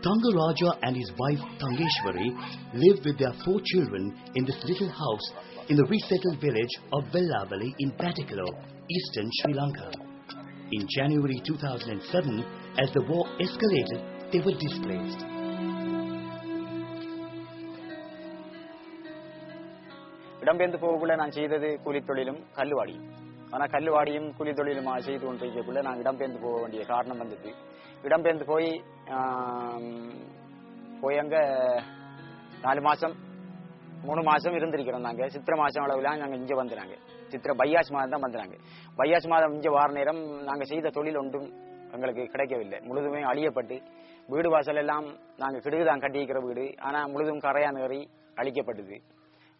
Thangaraja and his wife Thangeshwari live with their 4 children in this little house in the resettled village of Vellavali in Pattikalo, eastern Sri Lanka. In January 2007, as the war escalated, they were displaced. இடம்பெயர்ந்து போகக்குள்ள நான் செய்தது கூலித்தொழிலும் கல்லுவாடியும். ஆனால் கல்லுவாடியும் கூலித்தொழிலும் செய்து கொண்டிருக்கக்குள்ள நான் இடம்பெயர்ந்து போக வேண்டிய காரணம் வந்தது. இடம்பெயர்ந்து போய் அங்கே 4 மாதம் 3 மாதம் இருந்திருக்கிறோம். நாங்கள் சித்திரை மாதம் அளவில் நாங்கள் இங்கே வந்துறாங்க. சித்திரை பையாஸ் மாதம் தான் வந்துறாங்க. பையாஸ் மாதம் இங்கே வார நேரம் நாங்கள் செய்த தொழில் ஒன்றும் எங்களுக்கு கிடைக்கவில்லை. முழுதுமே அழியப்பட்டு வீடு வாசல் எல்லாம் நாங்கள் கிடுகுதான் கட்டியிருக்கிற வீடு, ஆனால் முழுதும் கரையான் ஏறி அழிக்கப்பட்டது.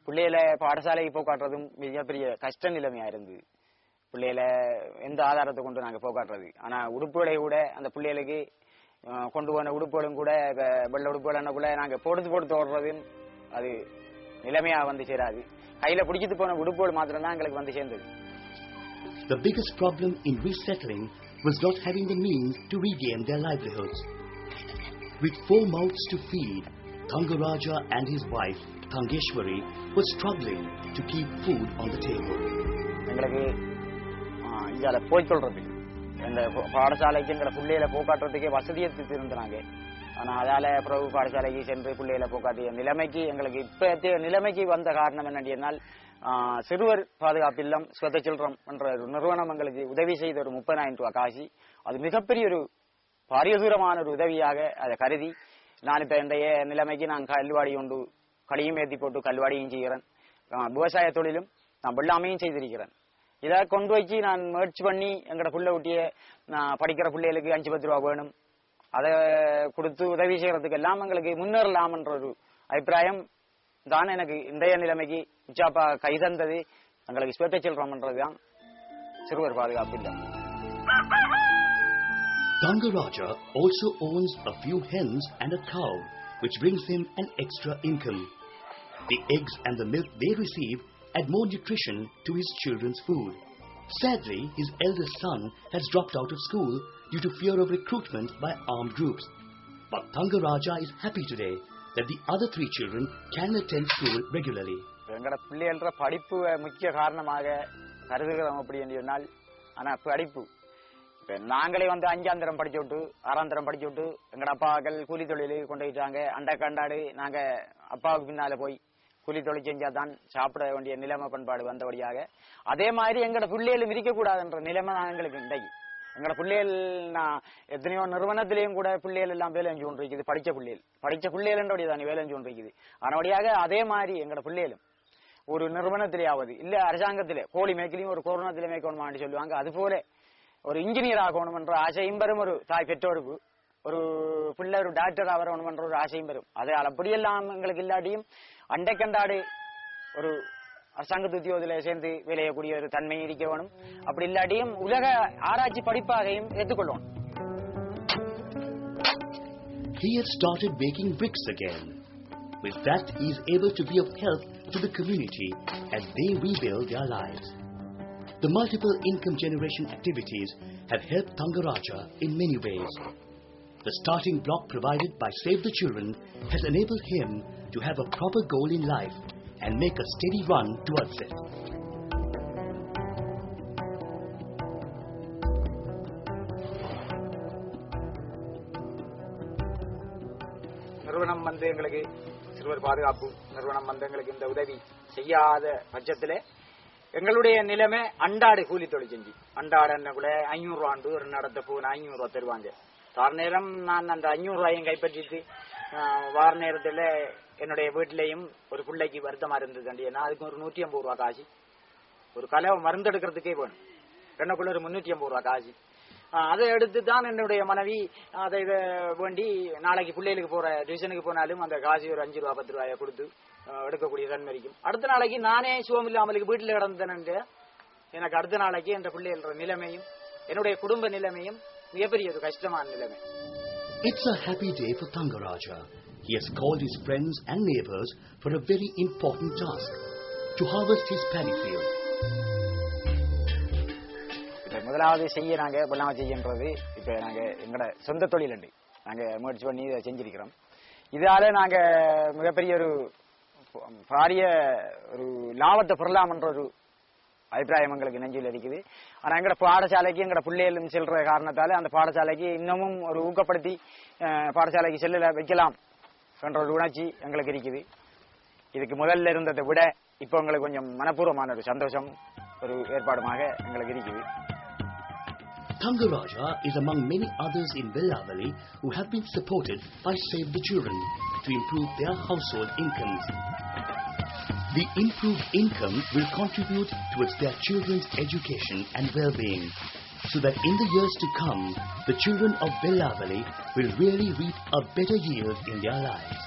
பிள்ளைகளை பாடசாலைக்கு போக்காட்டுறதும் மிகப்பெரிய கஷ்ட நிலைமையாக இருந்தது. பிள்ளைகளை எந்த ஆதாரத்தை கொண்டு நாங்கள் போக்காட்டுறது. ஆனால் உடுப்புகளை கூட அந்த பிள்ளைகளுக்கு கொண்டு போன உடுப்புகளும் கூட வெள்ள உடுப்புகள் கூட நாங்கள் போடுத்து ஓடுறதும் அது நிலைமையாக வந்து சேராது. கையில் பிடிச்சிட்டு போன உடுப்புகள் மாத்திரம் தான் எங்களுக்கு வந்து சேர்ந்தது. The biggest problem in resettling was not having the means to regain their livelihoods. With 4 mouths to feed, Thangaraja and his wife Thangeshwari was struggling to keep food on the table. எங்களுக்கு இங்கே போய் சொல்றது இந்த பாடசாலைக்கு எங்களை பிள்ளைகளை போக்காட்டுறதுக்கே வசதியை இருந்தாங்க. ஆனால் அதால் பிரபு பாடசாலைக்கு சென்று பிள்ளைகளை போக்காட்டிய நிலைமைக்கு எங்களுக்கு இப்போ நிலைமைக்கு வந்த காரணம் என்னென்னால் சிறுவர் பாதுகாப்பு இல்லம் ஸ்வத சில்ட்ரம் என்ற ஒரு நிறுவனம் எங்களுக்கு உதவி செய்த ஒரு 30,000 ரூபாய் காசு. அது மிகப்பெரிய ஒரு பாரியதூரமான ஒரு உதவியாக அதை கருதி நான் இப்போ இன்றைய நிலைமைக்கு நான் கல்வாடி கொண்டு களியும் ஏற்றி போட்டு கல்வாடியும் செய்கிறேன். விவசாய தொழிலும் நான் வெள்ளாமையும் செய்திருக்கிறேன். இதை கொண்டு வச்சு நான் முயற்சி பண்ணி எங்களோட புள்ள ஊட்டிய நான் படிக்கிற பிள்ளைகளுக்கு 5-10 ரூபா வேணும், அதை கொடுத்து உதவி செய்யறதுக்கு எல்லாம் எங்களுக்கு முன்னேறலாம் என்ற ஒரு அபிப்பிராயம் தான் எனக்கு இன்றைய நிலைமைக்கு உச்சாப்பா கைதந்தது. எங்களுக்கு ஸ்வத சில்ட்ரம்ன்றதுதான் சிறுவர் பாதுகாப்பு இல்லம். Thangaraja also owns a few hens and a cow, which brings him an extra income. The eggs and the milk they receive add more nutrition to his children's food. Sadly, his eldest son has dropped out of school due to fear of recruitment by armed groups. But Thangaraja is happy today that the other 3 children can attend school regularly. எங்கட பிள்ளைகள படிப்பு முக்கிய காரணமாக கருதுகிறோம் அப்படி என்றால், ஆனால் படிப்பு நாங்களே வந்து 5ஆம் தரம் படிச்சு விட்டு 6ஆம் தரம் படிச்சு விட்டு எங்கட அப்பாக்கள் கூலி தொழிலுக்கு கொண்டு போயிட்டாங்க. அண்டை கண்டாடு நாங்க அப்பாவுக்கு பின்னால போய் கூலி தொழில் செஞ்சாதான் சாப்பிட வேண்டிய நிலைமை பண்பாடு வந்தபடியாக அதே மாதிரி எங்கட பிள்ளைகளும் இருக்கக்கூடாதுன்ற நிலைமை எங்களுக்கு இன்றைக்கு. எங்கட பிள்ளைகள் நான் எத்தனையோ நிறுவனத்திலேயும் கூட பிள்ளைகள் எல்லாம் வேலை செஞ்சு கொண்டு இருக்குது. படிச்ச பிள்ளைகள் தான் வேலை செஞ்சு கொண்டு இருக்குது. அதனபடியாக அதே மாதிரி எங்கட பிள்ளைகளும் ஒரு நிறுவனத்திலேயாவது இல்ல அரசாங்கத்திலே கோழி மேய்க்கலையும் ஒரு கொரோனாத்திலே மேய்க்கணுமான்னு சொல்லுவாங்க. அது போல ஒரு இன்ஜினியர் ஆகணும் என்ற ஆசையும் பெறும் ஒரு தாய் பெற்றோருக்கு. ஒரு பிள்ளை ஒரு டாக்டர் ஆகணும் என்ற ஒரு ஆசையும் பெறும். அது அப்படியெல்லாம் எங்களுக்கு இல்லாட்டியும் அண்டை கண்டாடு ஒரு அரசாங்கத்து உத்தியோகத்தில் சேர்ந்து வேலையக்கூடிய ஒரு தன்மை இருக்க வேணும். அப்படி இல்லாட்டியும் உலக ஆராய்ச்சி படிப்பாகையும் ஏற்றுக்கொள்ளணும். He has started making bricks again. With that, he is able to be of help to the community as they rebuild their lives. The multiple income generation activities have helped Thangaraja in many ways. The starting block provided by Save the Children has enabled him to have a proper goal in life and make a steady run towards it. நிறுவனம் வந்து எங்களுக்கு சிறுவர் பாதுகாப்பு நிறுவனம் வந்து எங்களுக்கு இந்த உதவி செய்யாத பட்சத்திலே எங்களுடைய நிலைமை அண்டாடு கூலி தொழில் செஞ்சு அண்டாடு கூட 500 ரூபாண்டு ஒரு நடத்த போன 500 ரூபா தருவாங்க. வார நேரம் நான் அந்த 500 ரூபாயும் கைப்பற்றிட்டு வார நேரத்தில் என்னுடைய வீட்டிலையும் ஒரு பிள்ளைக்கு வருத்தமா இருந்தது. ஏன்னா அதுக்கு ஒரு 150 ரூபா காசு, ஒரு கலவை மருந்து எடுக்கிறதுக்கே வேணும். என்னக்குள்ள ஒரு 350 ரூபா காசு. அதை எடுத்து தான் என்னுடைய மனைவி அதை வேண்டி நாளைக்கு பிள்ளைகளுக்கு போற டியூஷனுக்கு போனாலும் அந்த காசு ஒரு 5 ரூபா 10 ரூபாயை கொடுத்து எடுக்கக்கூடிய தன்மைக்கும். அடுத்த நாளைக்கு நானே சுகம் இல்லாமலுக்கு வீட்டில் கிடந்தேன். எனக்கு அடுத்த நாளைக்கு என்ற பிள்ளைகள நிலைமையும் என்னுடைய குடும்ப நிலைமையும் மிகப்பெரிய ஒரு கஷ்டமான நிலைமை. It's a happy day for Thangaraja. He has called his friends and neighbors for a very important task, to harvest his paddy field. முதலாவது செய்ய நாங்க வெள்ளாமை செய்யன்றது இப்ப நாங்க எங்கட சொந்த தொழில் உண்டு. நாங்கள் முயற்சி பண்ணி இதை செஞ்சிருக்கிறோம். இதால நாங்கள் மிகப்பெரிய ஒரு பாரிய ஒரு லாபத்தை பெறலாம் என்ற ஒரு அபிப்பிராயம் எங்களுக்கு நெஞ்சில் இருக்குது. ஆனால் எங்களோட பாடசாலைக்கு எங்களோட பிள்ளைகளும் செல்ற காரணத்தால் அந்த பாடசாலைக்கு இன்னமும் ஒரு ஊக்கப்படுத்தி பாடசாலைக்கு செல்ல வைக்கலாம் என்ற ஒரு உணர்ச்சி எங்களுக்கு இருக்குது. இதுக்கு முதல்ல இருந்ததை விட இப்போ எங்களுக்கு கொஞ்சம் மனப்பூர்வமான ஒரு சந்தோஷம் ஒரு ஏற்பாடுமாக எங்களுக்கு இருக்குது. Thangaraja is among many others in Vellavali who have been supported by Save the Children to improve their household incomes. The improved income will contribute towards their children's education and well-being, so that in the years to come, the children of Vellavali will really reap a better yield in their lives.